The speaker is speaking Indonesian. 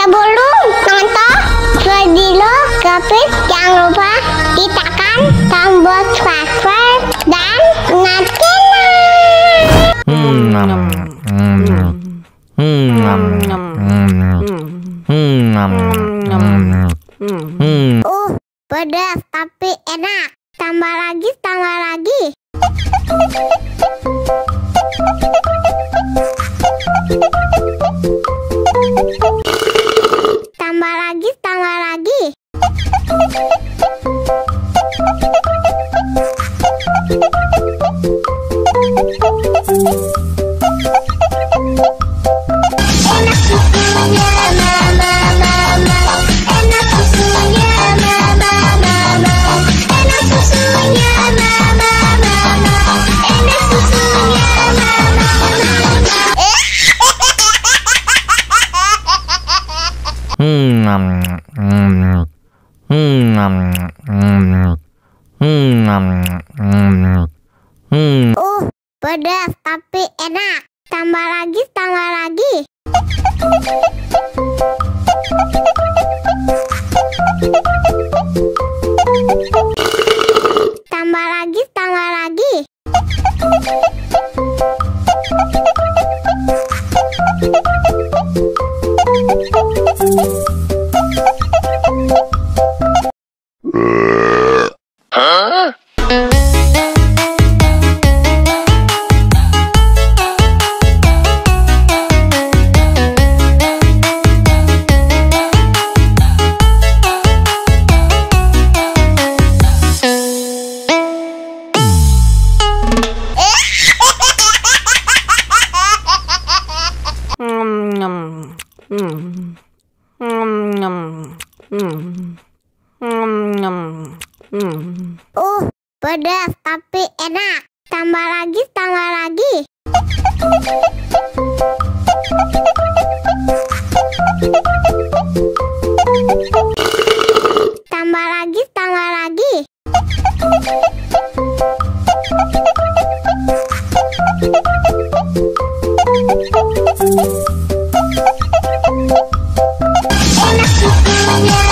Sebelum nonton video Gapit, jangan lupa tekan tombol subscribe dan nyalakan. Pedas tapi enak. Tambah lagi, tambah lagi. Tambah lagi, tambah lagi. Enak susunya mama, enak susunya mama, enak susunya mama, enak susunya pedas tapi enak. Tambah lagi, tambah lagi. Tambah lagi, tambah lagi. Pedas tapi enak. Tambah lagi, tambah lagi. Tambah lagi, tambah lagi. Enak susunya